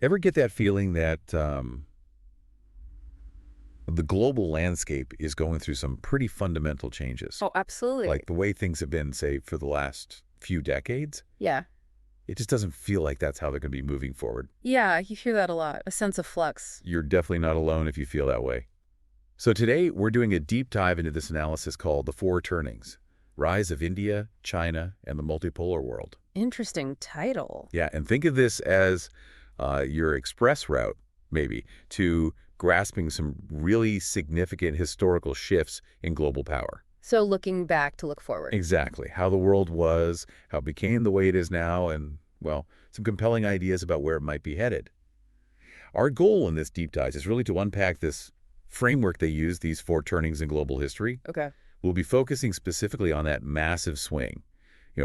Ever get that feeling that the global landscape is going through some pretty fundamental changes? Oh, absolutely. Like the way things have been, say, for the last few decades? Yeah. It just doesn't feel like that's how they're going to be moving forward. Yeah, you hear that a lot. A sense of flux. You're definitely not alone if you feel that way. So today, we're doing a deep dive into this analysis called The Four Turnings: Rise of India, China, and the Multipolar World. Interesting title. Yeah, and think of this as your express route, maybe, to grasping some really significant historical shifts in global power. So looking back to look forward. Exactly. How the world was, how it became the way it is now, and, well, some compelling ideas about where it might be headed. Our goal in this deep dive is really to unpack this framework they use, these four turnings in global history. Okay. We'll be focusing specifically on that massive swing,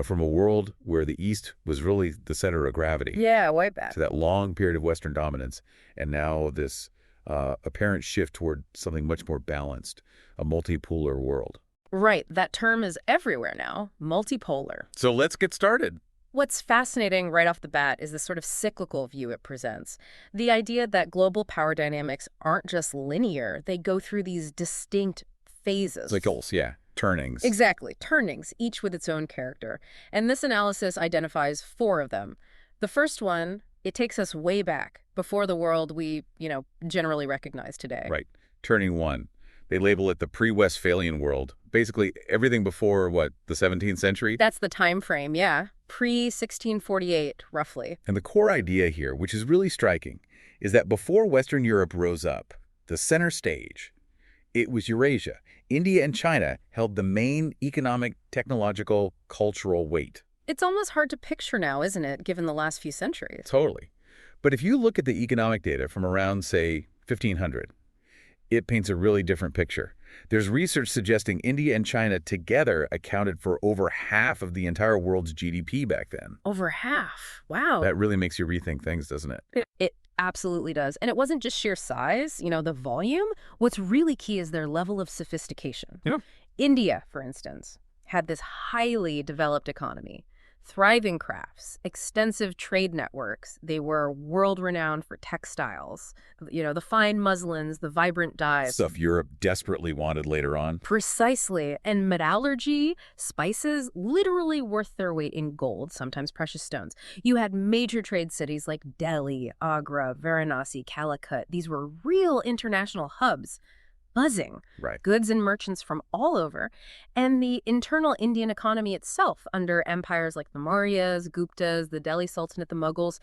from a world where the East was really the center of gravity Yeah, way back. to that long period of Western dominance, and now this apparent shift toward something much more balanced, a multipolar world. Right. That term is everywhere now. Multipolar. So let's get started. What's fascinating right off the bat is the sort of cyclical view it presents. The idea that global power dynamics aren't just linear. They go through these distinct phases. Cycles, yeah. Turnings. Exactly. Turnings, each with its own character. And this analysis identifies four of them. The first one, it takes us way back, before the world we, generally recognize today. Right. Turning one. They label it the Pre Westphalian world. Basically, everything before, the 17th century? That's the time frame, yeah. Pre-1648, roughly. And the core idea here, which is really striking, is that before Western Europe rose up, the center stage, it was Eurasia. India and China held the main economic, technological, cultural weight. It's almost hard to picture now, isn't it, given the last few centuries? Totally. But if you look at the economic data from around, say, 1500, it paints a really different picture. There's research suggesting India and China together accounted for over half of the entire world's GDP back then. Over half. Wow. That really makes you rethink things, doesn't it? It absolutely does. And it wasn't just sheer size, the volume. What's really key is their level of sophistication. Yeah. India, for instance, had this highly developed economy. Thriving crafts, extensive trade networks. They were world-renowned for textiles, the fine muslins, the vibrant dyes. Stuff Europe desperately wanted later on. Precisely. And metallurgy, spices, literally worth their weight in gold, sometimes precious stones. You had major trade cities like Delhi, Agra, Varanasi, Calicut. These were real international hubs. Buzzing. Right. Goods and merchants from all over. And the internal Indian economy itself, under empires like the Mauryas, Guptas, the Delhi Sultanate, the Mughals,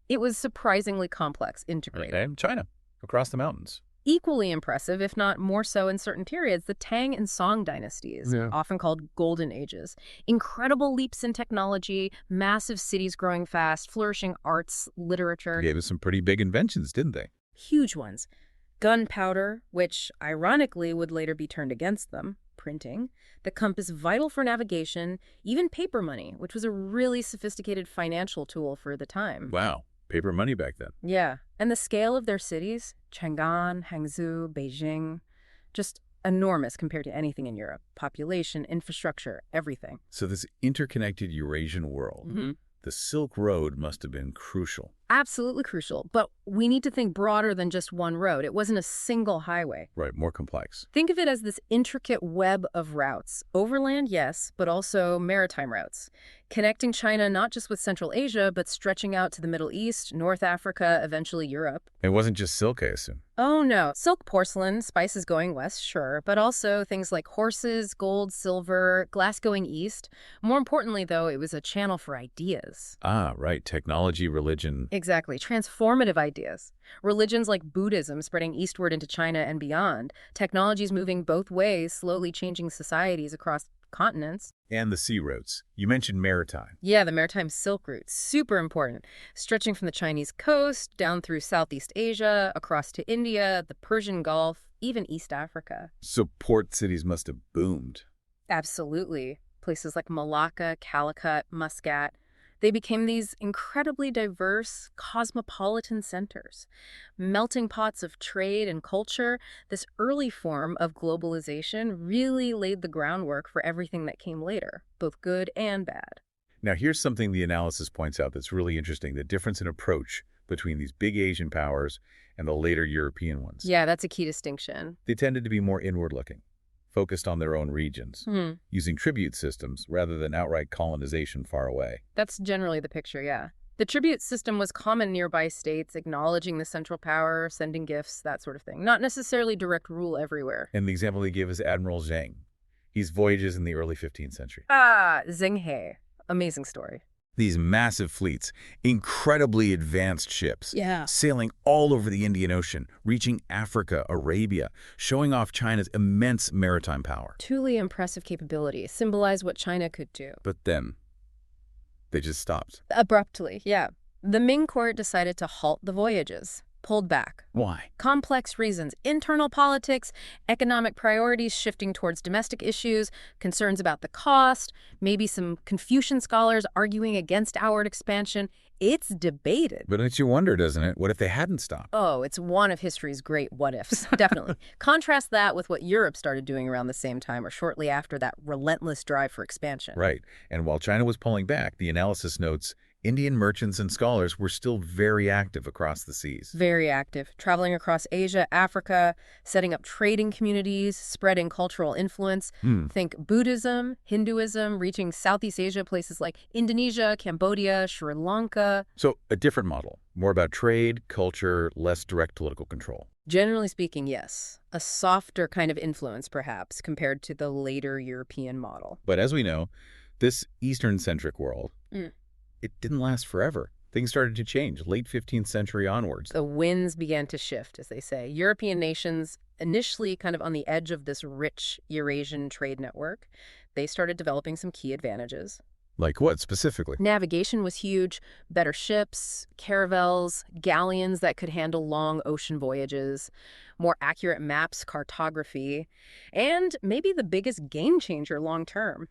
it was surprisingly complex, integrated. And China, across the mountains. Equally impressive, if not more so in certain periods, the Tang and Song dynasties, often called Golden Ages. Incredible leaps in technology, massive cities growing fast, flourishing arts, literature. They gave us some pretty big inventions, didn't they? Huge ones. Gunpowder, which ironically would later be turned against them, printing, the compass vital for navigation, even paper money, which was a really sophisticated financial tool for the time. Wow. Paper money back then. Yeah. And the scale of their cities, Chang'an, Hangzhou, Beijing, just enormous compared to anything in Europe. Population, infrastructure, everything. So this interconnected Eurasian world, the Silk Road must have been crucial. Absolutely crucial. But we need to think broader than just one road. It wasn't a single highway. Right, more complex. Think of it as this intricate web of routes. Overland, yes, but also maritime routes. Connecting China not just with Central Asia, but stretching out to the Middle East, North Africa, eventually Europe. It wasn't just silk, I assume. Oh, no. Silk porcelain, spices going west, sure, but also things like horses, gold, silver, glass going east. More importantly, though, it was a channel for ideas. Ah, right. Technology, religion. Exactly. Transformative ideas. Religions like Buddhism spreading eastward into China and beyond. Technologies moving both ways, slowly changing societies across continents. And the sea routes. You mentioned maritime. Yeah, the maritime Silk Route, super important. Stretching from the Chinese coast, down through Southeast Asia, across to India, the Persian Gulf, even East Africa. So port cities must have boomed. Absolutely. Places like Malacca, Calicut, Muscat. They became these incredibly diverse, cosmopolitan centers, melting pots of trade and culture. This early form of globalization really laid the groundwork for everything that came later, both good and bad. Now, here's something the analysis points out that's really interesting, the difference in approach between these big Asian powers and the later European ones. Yeah, that's a key distinction. They tended to be more inward-looking, focused on their own regions, using tribute systems rather than outright colonization far away. That's generally the picture, yeah. The tribute system was common in nearby states, acknowledging the central power, sending gifts, that sort of thing. Not necessarily direct rule everywhere. And the example they give is Admiral Zheng. His voyages in the early 15th century. Ah, Zheng He. Amazing story. These massive fleets, incredibly advanced ships, Yeah. sailing all over the Indian Ocean, reaching Africa, Arabia, showing off China's immense maritime power. Truly impressive capability. Symbolize what China could do. But then, they just stopped. Abruptly, yeah. The Ming court decided to halt the voyages. Pulled back. Why? Complex reasons. Internal politics, economic priorities shifting towards domestic issues, concerns about the cost, maybe some Confucian scholars arguing against outward expansion. It's debated. But it makes you wonder, doesn't it? What if they hadn't stopped? Oh, it's one of history's great what-ifs, definitely. Contrast that with what Europe started doing around the same time or shortly after that relentless drive for expansion. Right. And while China was pulling back, the analysis notes Indian merchants and scholars were still very active across the seas. Very active, traveling across Asia, Africa, setting up trading communities, spreading cultural influence. Think Buddhism, Hinduism, reaching Southeast Asia, places like Indonesia, Cambodia, Sri Lanka. So a different model, more about trade, culture, less direct political control. Generally speaking, yes. A softer kind of influence, perhaps, compared to the later European model. But as we know, this Eastern-centric world, it didn't last forever. Things started to change, late 15th century onwards. The winds began to shift, as they say. European nations, initially kind of on the edge of this rich Eurasian trade network, they started developing some key advantages. Like what, specifically? Navigation was huge. Better ships, caravels, galleons that could handle long ocean voyages, more accurate maps, cartography, and maybe the biggest game changer long term,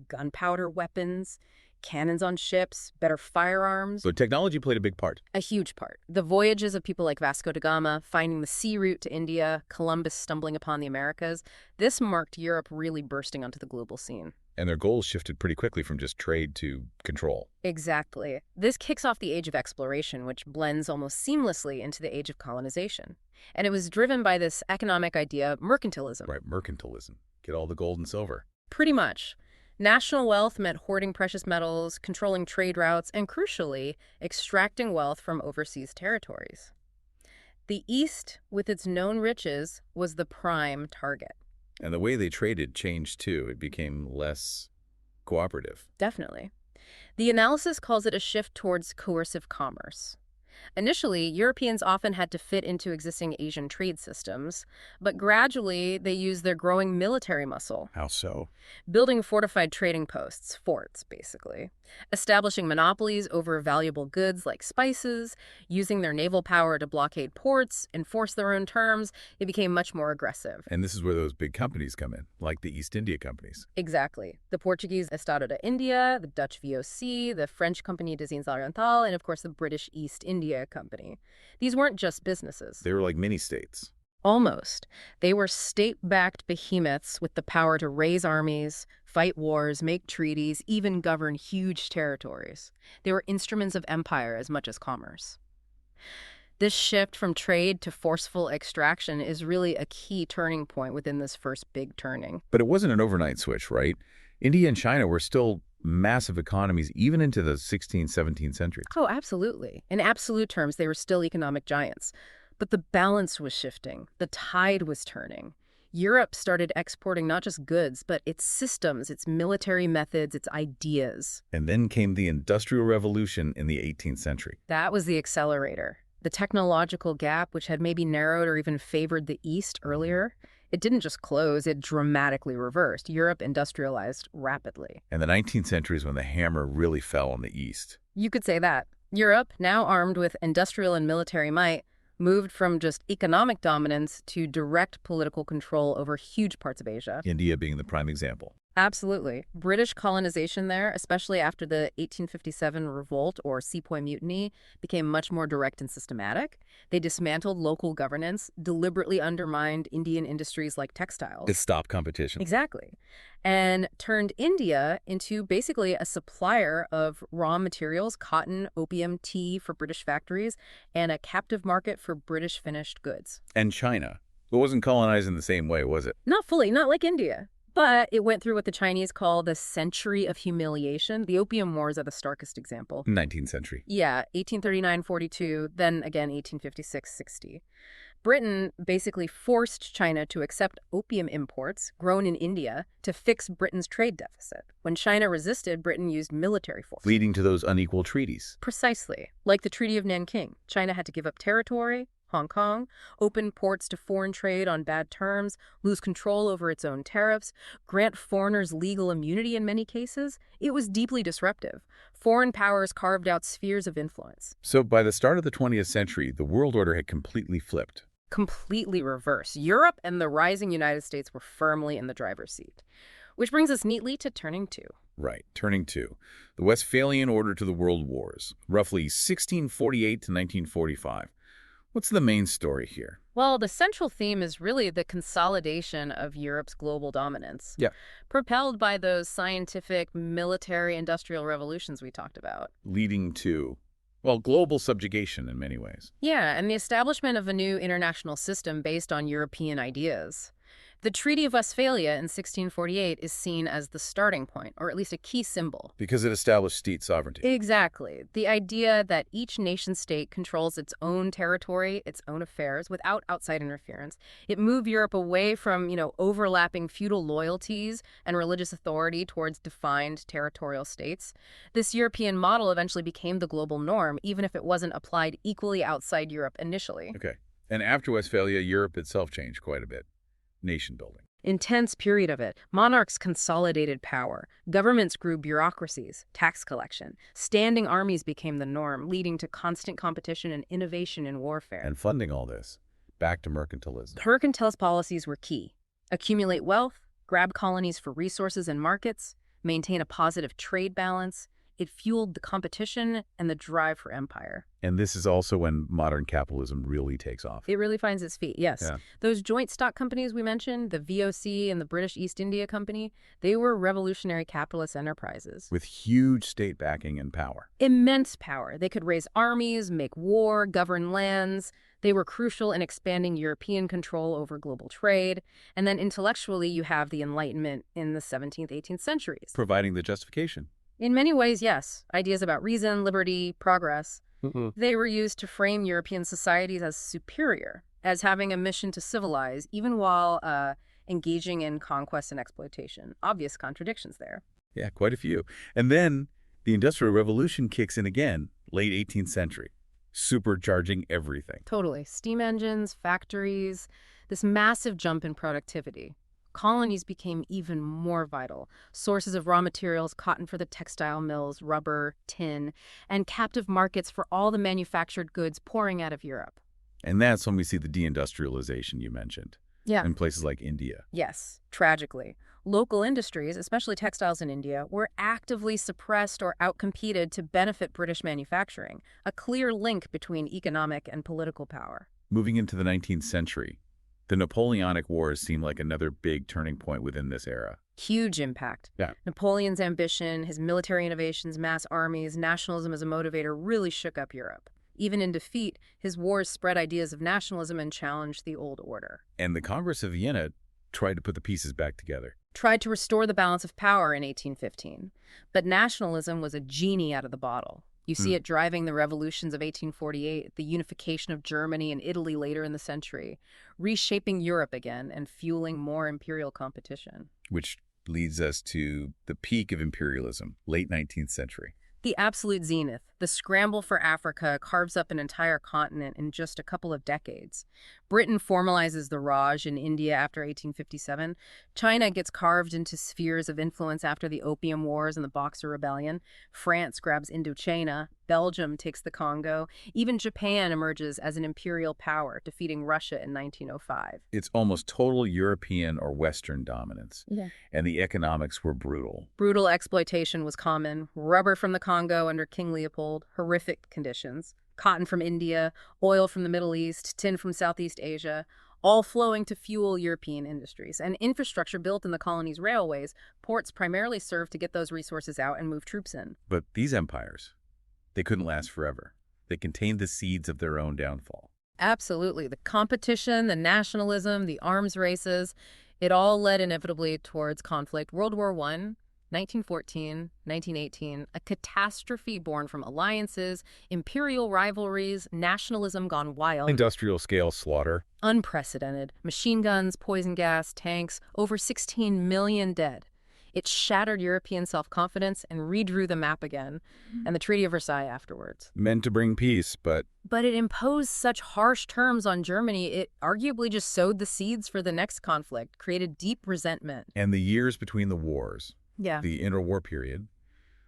gunpowder weapons, cannons on ships, better firearms. So technology played a big part. A huge part. The voyages of people like Vasco da Gama, finding the sea route to India, Columbus stumbling upon the Americas, this marked Europe really bursting onto the global scene. And their goals shifted pretty quickly from just trade to control. Exactly. This kicks off the age of exploration, which blends almost seamlessly into the age of colonization. And it was driven by this economic idea, mercantilism. Right, mercantilism. Get all the gold and silver. Pretty much. National wealth meant hoarding precious metals, controlling trade routes, and crucially, extracting wealth from overseas territories. The East, with its known riches, was the prime target. And the way they traded changed too. It became less cooperative. Definitely. The analysis calls it a shift towards coercive commerce. Initially, Europeans often had to fit into existing Asian trade systems, but gradually they used their growing military muscle. How so? Building fortified trading posts, forts, basically. Establishing monopolies over valuable goods like spices, using their naval power to blockade ports, enforce their own terms. It became much more aggressive. And this is where those big companies come in, like the East India companies. Exactly. The Portuguese Estado de India, the Dutch VOC, the French Compagnie des Indes Orientales, and of course the British East India Company. These weren't just businesses. They were like mini-states. Almost. They were state-backed behemoths with the power to raise armies, fight wars, make treaties, even govern huge territories. They were instruments of empire as much as commerce. This shift from trade to forceful extraction is really a key turning point within this first big turning. But it wasn't an overnight switch, right? India and China were still massive economies even into the 16th, 17th centuries. Oh, absolutely. In absolute terms, they were still economic giants. But the balance was shifting. The tide was turning. Europe started exporting not just goods, but its systems, its military methods, its ideas. And then came the Industrial Revolution in the 18th century. That was the accelerator. The technological gap, which had maybe narrowed or even favored the East earlier, it didn't just close, it dramatically reversed. Europe industrialized rapidly. And the 19th century is when the hammer really fell on the East. You could say that. Europe, now armed with industrial and military might, moved from just economic dominance to direct political control over huge parts of Asia. India being the prime example. Absolutely. British colonization there, especially after the 1857 revolt or Sepoy Mutiny, became much more direct and systematic. They dismantled local governance, deliberately undermined Indian industries like To textiles. stop competition. Exactly. And turned India into basically a supplier of raw materials, cotton, opium, tea for British factories, and a captive market for British finished goods. And China. It wasn't colonized in the same way, was it? Not fully, not like India. But it went through what the Chinese call the century of humiliation. The Opium Wars are the starkest example. 19th century. Yeah, 1839-42, then again 1856-60. Britain basically forced China to accept opium imports grown in India to fix Britain's trade deficit. When China resisted, Britain used military force. Leading to those unequal treaties. Precisely. Like the Treaty of Nanking, China had to give up territory, Hong Kong, open ports to foreign trade on bad terms, lose control over its own tariffs, grant foreigners legal immunity in many cases. It was deeply disruptive. Foreign powers carved out spheres of influence. So by the start of the 20th century, the world order had completely flipped. Completely reverse. Europe and the rising United States were firmly in the driver's seat. Which brings us neatly to turning two. Right, turning to the Westphalian order to the world wars, roughly 1648 to 1945. What's the main story here? Well, the central theme is really the consolidation of Europe's global dominance. Yeah. Propelled by those scientific, military, industrial revolutions we talked about. Leading to, well, global subjugation in many ways. Yeah, and the establishment of a new international system based on European ideas. The Treaty of Westphalia in 1648 is seen as the starting point, or at least a key symbol. Because it established state sovereignty. Exactly. The idea that each nation-state controls its own territory, its own affairs, without outside interference. It moved Europe away from, overlapping feudal loyalties and religious authority towards defined territorial states. This European model eventually became the global norm, even if it wasn't applied equally outside Europe initially. Okay. And after Westphalia, Europe itself changed quite a bit. Nation building. Intense period of it. Monarchs consolidated power. Governments grew bureaucracies, tax collection. Standing armies became the norm, leading to constant competition and innovation in warfare. And funding all this. Back to mercantilism. Mercantilist policies were key. Accumulate wealth, grab colonies for resources and markets, maintain a positive trade balance. It fueled the competition and the drive for empire. And this is also when modern capitalism really takes off. It really finds its feet, yes. Yeah. Those joint stock companies we mentioned, the VOC and the British East India Company, they were revolutionary capitalist enterprises. With huge state backing and power. Immense power. They could raise armies, make war, govern lands. They were crucial in expanding European control over global trade. And then intellectually, you have the Enlightenment in the 17th, 18th centuries. Providing the justification. In many ways, yes. Ideas about reason, liberty, progress. Mm-mm. They were used to frame European societies as superior, as having a mission to civilize, even while engaging in conquest and exploitation. Obvious contradictions there. Yeah, quite a few. And then the Industrial Revolution kicks in again, late 18th century, supercharging everything. Totally. Steam engines, factories, this massive jump in productivity. Colonies became even more vital. Sources of raw materials, cotton for the textile mills, rubber, tin, and captive markets for all the manufactured goods pouring out of Europe. And that's when we see the deindustrialization you mentioned. Yeah. In places like India. Yes, tragically. Local industries, especially textiles in India, were actively suppressed or outcompeted to benefit British manufacturing, a clear link between economic and political power. Moving into the 19th century, the Napoleonic Wars seem like another big turning point within this era. Huge impact. Yeah. Napoleon's ambition, his military innovations, mass armies, nationalism as a motivator really shook up Europe. Even in defeat, his wars spread ideas of nationalism and challenged the old order. And the Congress of Vienna tried to put the pieces back together. Tried to restore the balance of power in 1815. But nationalism was a genie out of the bottle. You see it driving the revolutions of 1848, the unification of Germany and Italy later in the century, reshaping Europe again and fueling more imperial competition. Which leads us to the peak of imperialism, late 19th century. The absolute zenith. The scramble for Africa carves up an entire continent in just a couple of decades. Britain formalizes the Raj in India after 1857. China gets carved into spheres of influence after the Opium Wars and the Boxer Rebellion. France grabs Indochina. Belgium takes the Congo. Even Japan emerges as an imperial power, defeating Russia in 1905. It's almost total European or Western dominance. Yeah. And the economics were brutal. Brutal exploitation was common. Rubber from the Congo under King Leopold, horrific conditions. Cotton from India, oil from the Middle East, tin from Southeast Asia, all flowing to fuel European industries. And infrastructure built in the colonies' railways, ports primarily served to get those resources out and move troops in. But these empires, they couldn't last forever. They contained the seeds of their own downfall. Absolutely. The competition, the nationalism, the arms races, it all led inevitably towards conflict. World War I, 1914, 1918, a catastrophe born from alliances, imperial rivalries, nationalism gone wild. Industrial-scale slaughter. Unprecedented. Machine guns, poison gas, tanks, over 16 million dead. It shattered European self-confidence and redrew the map again, and the Treaty of Versailles afterwards. Meant to bring peace, but it imposed such harsh terms on Germany, it arguably just sowed the seeds for the next conflict, created deep resentment. And the years between the wars, the interwar period,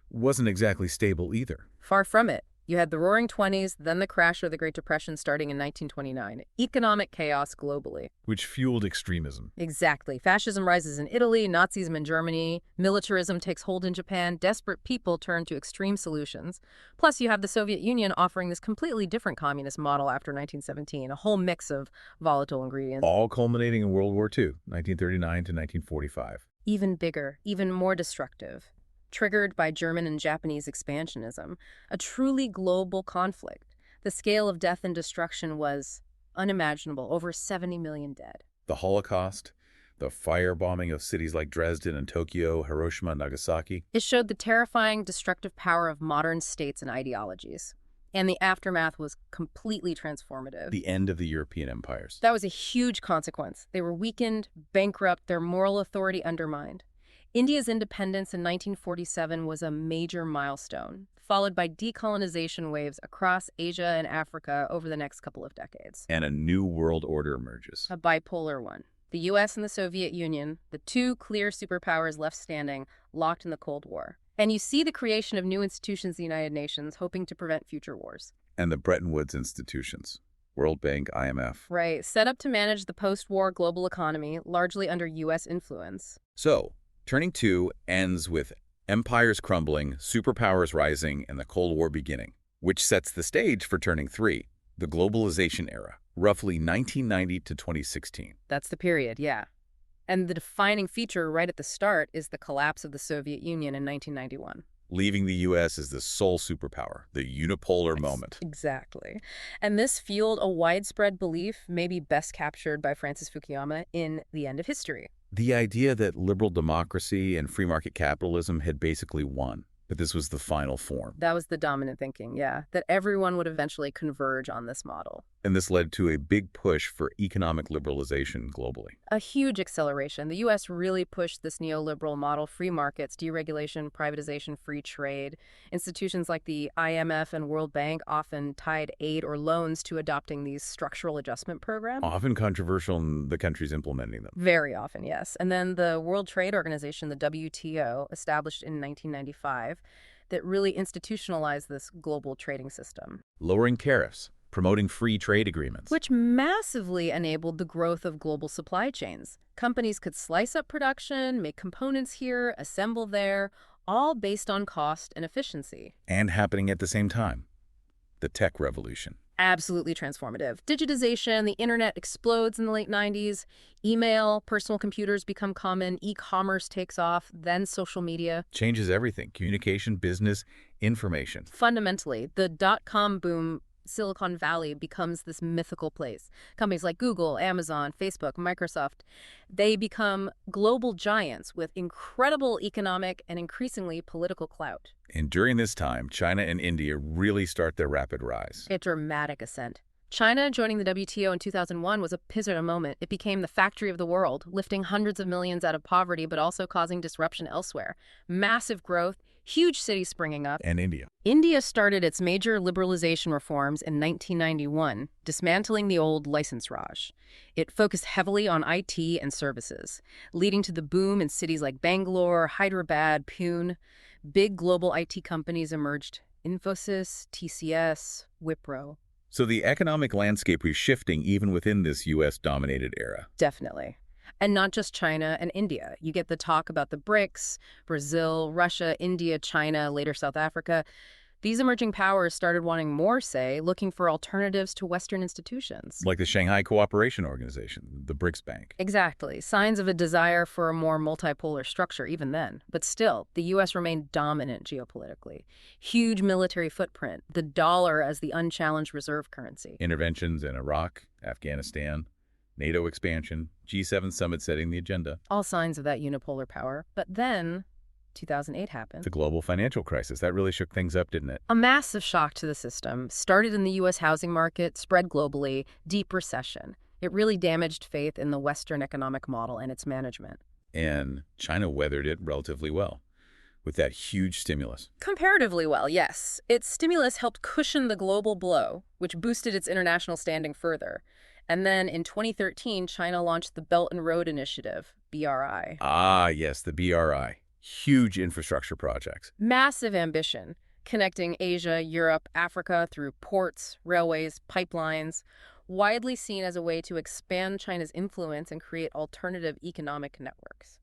wasn't exactly stable either. Far from it. You had the Roaring '20s, then the crash of the Great Depression starting in 1929. Economic chaos globally. Which fueled extremism. Exactly. Fascism rises in Italy, Nazism in Germany, militarism takes hold in Japan, desperate people turn to extreme solutions. Plus, you have the Soviet Union offering this completely different communist model after 1917, a whole mix of volatile ingredients. All culminating in World War II, 1939 to 1945. Even bigger, even more destructive. Triggered by German and Japanese expansionism, a truly global conflict. The scale of death and destruction was unimaginable, over 70 million dead. The Holocaust, the firebombing of cities like Dresden and Tokyo, Hiroshima and Nagasaki. It showed the terrifying, destructive power of modern states and ideologies. And the aftermath was completely transformative. The end of the European empires. That was a huge consequence. They were weakened, bankrupt, their moral authority undermined. India's independence in 1947 was a major milestone, followed by decolonization waves across Asia and Africa over the next couple of decades. And a new world order emerges. A bipolar one. The U.S. and the Soviet Union, the two clear superpowers left standing, locked in the Cold War. And you see the creation of new institutions in the United Nations, hoping to prevent future wars. And the Bretton Woods institutions. World Bank, IMF. Right, set up to manage the post-war global economy, largely under U.S. influence. So, Turning 2 ends with empires crumbling, superpowers rising, and the Cold War beginning, which sets the stage for Turning 3, the Globalization era, roughly 1990 to 2016. That's the period, yeah. And the defining feature right at the start is the collapse of the Soviet Union in 1991. Leaving the U.S. as the sole superpower, the unipolar moment. Exactly. And this fueled a widespread belief, maybe best captured by Francis Fukuyama, in the end of history. The idea that liberal democracy and free market capitalism had basically won, but this was the final form. That was the dominant thinking, yeah, that everyone would eventually converge on this model. And this led to a big push for economic liberalization globally. A huge acceleration. The U.S. really pushed this neoliberal model, free markets, deregulation, privatization, free trade. Institutions like the IMF and World Bank often tied aid or loans to adopting these structural adjustment programs. Often controversial in the countries implementing them. Very often, yes. And then the World Trade Organization, the WTO, established in 1995, that really institutionalized this global trading system. Lowering tariffs, promoting free trade agreements. Which massively enabled the growth of global supply chains. Companies could slice up production, make components here, assemble there, all based on cost and efficiency. And happening at the same time. The tech revolution. Absolutely transformative. Digitization, the internet explodes in the late 90s. Email, personal computers become common. E-commerce takes off, then social media. Changes everything. Communication, business, information. Fundamentally, the dot-com boom, Silicon Valley becomes this mythical place. Companies like Google, Amazon, Facebook, Microsoft, they become global giants with incredible economic and increasingly political clout. And during this time, China and India really start their rapid rise. A dramatic ascent. China joining the WTO in 2001 was a pivotal moment. It became the factory of the world, lifting hundreds of millions out of poverty, but also causing disruption elsewhere. Massive growth, Huge cities springing up. And India. India started its major liberalization reforms in 1991, dismantling the old license Raj. It focused heavily on IT and services, leading to the boom in cities like Bangalore, Hyderabad, Pune. Big global IT companies emerged: Infosys, TCS, Wipro. So the economic landscape was shifting even within this U.S.-dominated era. Definitely. And not just China and India. You get the talk about the BRICS, Brazil, Russia, India, China, later South Africa. These emerging powers started wanting more, say, looking for alternatives to Western institutions. Like the Shanghai Cooperation Organization, the BRICS Bank. Exactly. Signs of a desire for a more multipolar structure even then. But still, the U.S. remained dominant geopolitically. Huge military footprint, the dollar as the unchallenged reserve currency. Interventions in Iraq, Afghanistan, NATO expansion, G7 summit setting the agenda. All signs of that unipolar power. But then 2008 happened. The global financial crisis, that really shook things up, didn't it? A massive shock to the system. Started in the U.S. housing market, spread globally, deep recession. It really damaged faith in the Western economic model and its management. And China weathered it relatively well with that huge stimulus. Comparatively well, yes. Its stimulus helped cushion the global blow, which boosted its international standing further. And then in 2013, China launched the Belt and Road Initiative, BRI. Ah, yes, the BRI. Huge infrastructure projects. Massive ambition, connecting Asia, Europe, Africa through ports, railways, pipelines, widely seen as a way to expand China's influence and create alternative economic networks.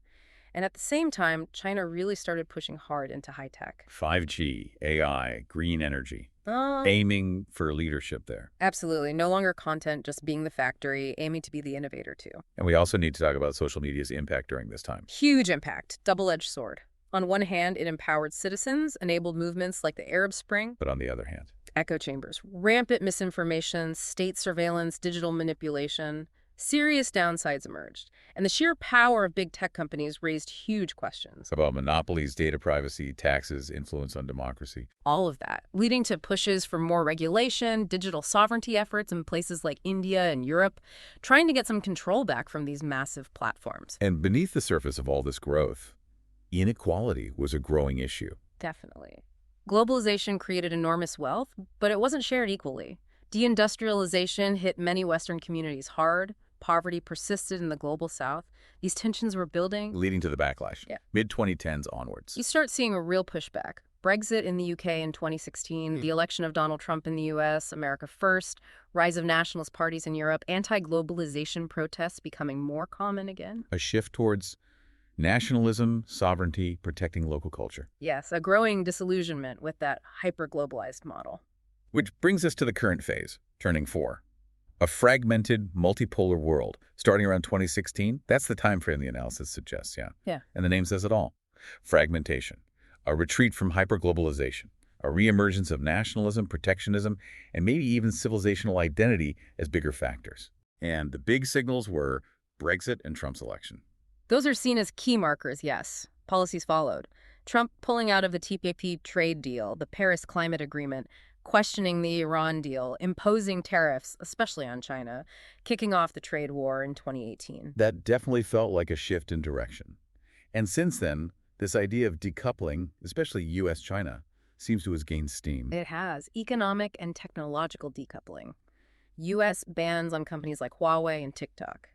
And at the same time, China really started pushing hard into high-tech. 5G, AI, green energy. Aiming for leadership there. Absolutely. No longer content just being the factory, aiming to be the innovator too. And we also need to talk about social media's impact during this time. Huge impact. Double-edged sword. On one hand, it empowered citizens, enabled movements like the Arab Spring. But on the other hand, echo chambers, rampant misinformation, state surveillance, digital manipulation. Serious downsides emerged, and the sheer power of big tech companies raised huge questions. About monopolies, data privacy, taxes, influence on democracy. All of that, leading to pushes for more regulation, digital sovereignty efforts in places like India and Europe, trying to get some control back from these massive platforms. And beneath the surface of all this growth, inequality was a growing issue. Definitely. Globalization created enormous wealth, but it wasn't shared equally. Deindustrialization hit many Western communities hard. Poverty persisted in the global South. These tensions were building, leading to the backlash. Yeah. Mid-2010s onwards. You start seeing a real pushback. Brexit in the UK in 2016, the election of Donald Trump in the US, America First, rise of nationalist parties in Europe, anti-globalization protests becoming more common again. A shift towards nationalism, sovereignty, protecting local culture. Yes, a growing disillusionment with that hyper-globalized model. Which brings us to the current phase, turning 4. A fragmented, multipolar world, starting around 2016. That's the time frame the analysis suggests, yeah. Yeah. And the name says it all. Fragmentation, a retreat from hyperglobalization, a reemergence of nationalism, protectionism, and maybe even civilizational identity as bigger factors. And the big signals were Brexit and Trump's election. Those are seen as key markers, yes. Policies followed. Trump pulling out of the TPP trade deal, the Paris Climate Agreement, questioning the Iran deal, imposing tariffs, especially on China, kicking off the trade war in 2018. That definitely felt like a shift in direction. And since then, this idea of decoupling, especially U.S.-China, seems to have gained steam. It has. Economic and technological decoupling. U.S. bans on companies like Huawei and TikTok.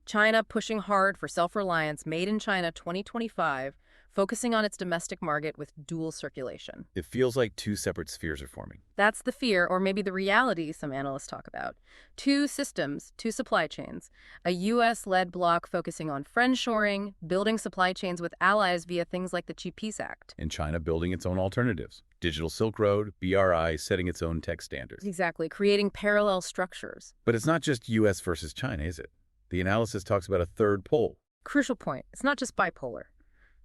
China pushing hard for self-reliance, made in China 2025, focusing on its domestic market with dual circulation. It feels like two separate spheres are forming. That's the fear, or maybe the reality some analysts talk about. Two systems, two supply chains. A U.S.-led bloc focusing on friendshoring, building supply chains with allies via things like the Cheap Peace Act. And China building its own alternatives. Digital Silk Road, BRI setting its own tech standards. Exactly, creating parallel structures. But it's not just U.S. versus China, is it? The analysis talks about a third pole. Crucial point. It's not just bipolar.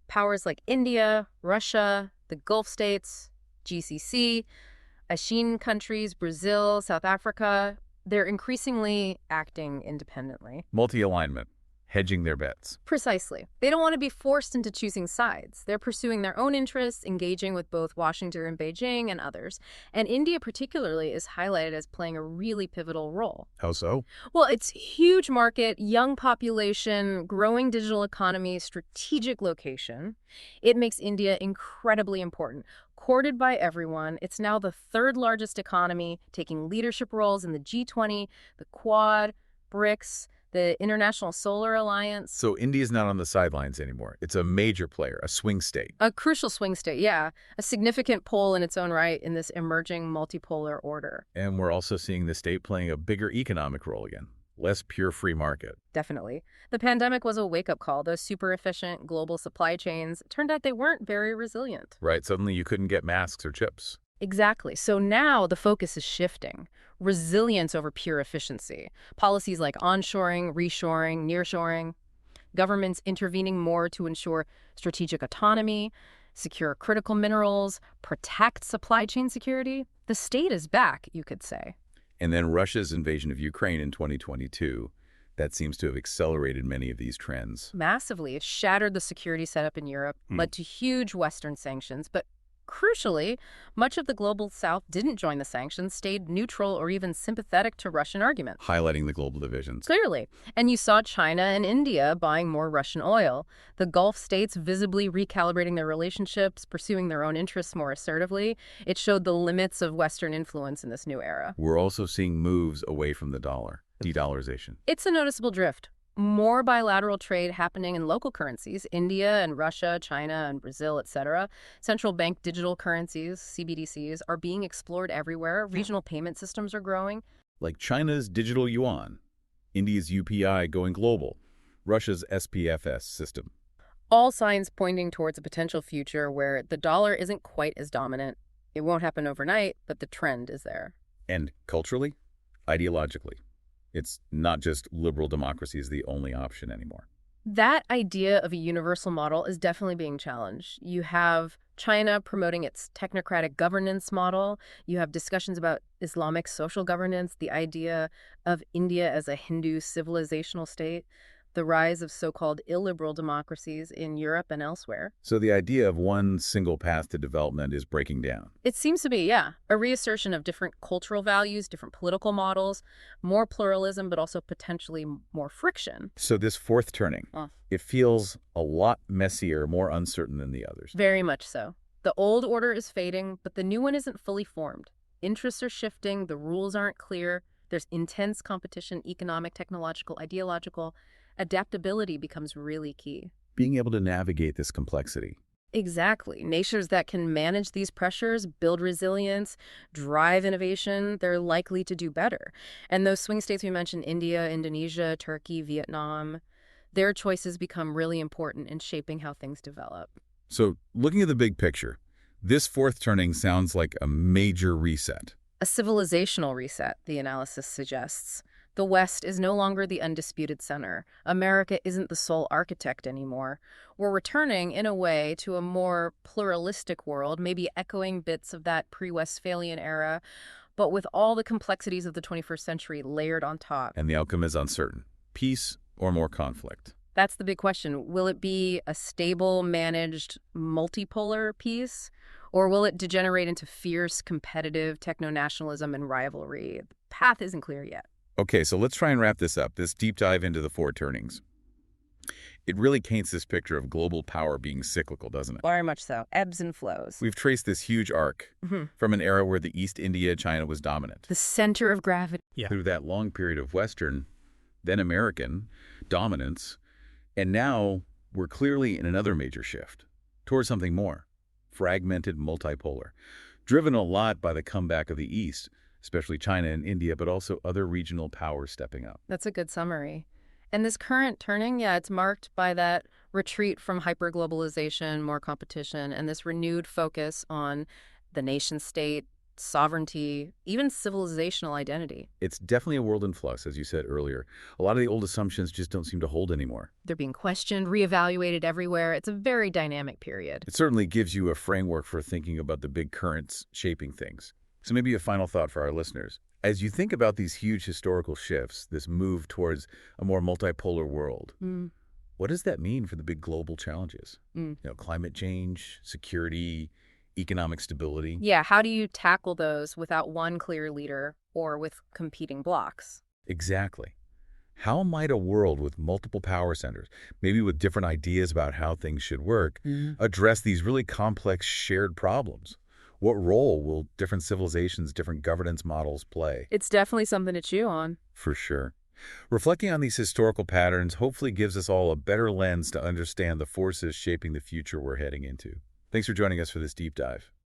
Powers like India, Russia, the Gulf states, GCC, ASEAN countries, Brazil, South Africa, they're increasingly acting independently. Multi-alignment, hedging their bets. Precisely. They don't want to be forced into choosing sides. They're pursuing their own interests, engaging with both Washington and Beijing and others. And India particularly is highlighted as playing a really pivotal role. How so? Well, it's huge market, young population, growing digital economy, strategic location. It makes India incredibly important. Courted by everyone, it's now the third largest economy, taking leadership roles in the G20, the Quad, BRICS, the International Solar Alliance. So India's not on the sidelines anymore. It's a major player, a swing state. A crucial swing state, yeah. A significant pole in its own right in this emerging multipolar order. And we're also seeing the state playing a bigger economic role again. Less pure free market. Definitely. The pandemic was a wake-up call. Those super efficient global supply chains, turned out they weren't very resilient. Right, suddenly you couldn't get masks or chips. Exactly. So now the focus is shifting. Resilience over pure efficiency. Policies like onshoring, reshoring, nearshoring. Governments intervening more to ensure strategic autonomy, secure critical minerals, protect supply chain security. The state is back, you could say. And then Russia's invasion of Ukraine in 2022, that seems to have accelerated many of these trends. Massively. It shattered the security setup in Europe, led to huge Western sanctions, but crucially, much of the global South didn't join the sanctions, stayed neutral or even sympathetic to Russian arguments. Highlighting the global divisions. Clearly. And you saw China and India buying more Russian oil. The Gulf states visibly recalibrating their relationships, pursuing their own interests more assertively. It showed the limits of Western influence in this new era. We're also seeing moves away from the dollar, de-dollarization. It's a noticeable drift. More bilateral trade happening in local currencies, India and Russia, China and Brazil, etc. Central bank digital currencies, CBDCs, are being explored everywhere. Regional payment systems are growing. Like China's digital yuan, India's UPI going global, Russia's SPFS system. All signs pointing towards a potential future where the dollar isn't quite as dominant. It won't happen overnight, but the trend is there. And culturally, ideologically. It's not just liberal democracy is the only option anymore. That idea of a universal model is definitely being challenged. You have China promoting its technocratic governance model. You have discussions about Islamic social governance, the idea of India as a Hindu civilizational state, the rise of so-called illiberal democracies in Europe and elsewhere. So the idea of one single path to development is breaking down. It seems to be, yeah, a reassertion of different cultural values, different political models, more pluralism, but also potentially more friction. So this fourth turning, it feels a lot messier, more uncertain than the others. Very much so. The old order is fading, but the new one isn't fully formed. Interests are shifting, the rules aren't clear, there's intense competition, economic, technological, ideological. Adaptability becomes really key. Being able to navigate this complexity. Exactly. Nations that can manage these pressures, build resilience, drive innovation, they're likely to do better. And those swing states we mentioned, India, Indonesia, Turkey, Vietnam, their choices become really important in shaping how things develop. So looking at the big picture, this fourth turning sounds like a major reset. A civilizational reset, the analysis suggests. The West is no longer the undisputed center. America isn't the sole architect anymore. We're returning, in a way, to a more pluralistic world, maybe echoing bits of that Pre Westphalian era, but with all the complexities of the 21st century layered on top. And the outcome is uncertain. Peace or more conflict? That's the big question. Will it be a stable, managed, multipolar peace? Or will it degenerate into fierce, competitive techno-nationalism and rivalry? The path isn't clear yet. Okay, so let's try and wrap this up, this deep dive into the four turnings. It really paints this picture of global power being cyclical, doesn't it? Very much so. Ebbs and flows. We've traced this huge arc from an era where the East India, China was dominant. The center of gravity. Yeah. Through that long period of Western, then American, dominance. And now we're clearly in another major shift towards something more, fragmented, multipolar, driven a lot by the comeback of the East, especially China and India, but also other regional powers stepping up. That's a good summary. And this current turning, yeah, it's marked by that retreat from hyperglobalization, more competition, and this renewed focus on the nation state, sovereignty, even civilizational identity. It's definitely a world in flux, as you said earlier. A lot of the old assumptions just don't seem to hold anymore. They're being questioned, reevaluated everywhere. It's a very dynamic period. It certainly gives you a framework for thinking about the big currents shaping things. So maybe a final thought for our listeners. As you think about these huge historical shifts, this move towards a more multipolar world, Mm, what does that mean for the big global challenges? mm. Climate change, security, economic stability? Yeah, how do you tackle those without one clear leader or with competing blocks? Exactly. How might a world with multiple power centers, maybe with different ideas about how things should work, address these really complex shared problems? What role will different civilizations, different governance models play? It's definitely something to chew on. For sure. Reflecting on these historical patterns hopefully gives us all a better lens to understand the forces shaping the future we're heading into. Thanks for joining us for this deep dive.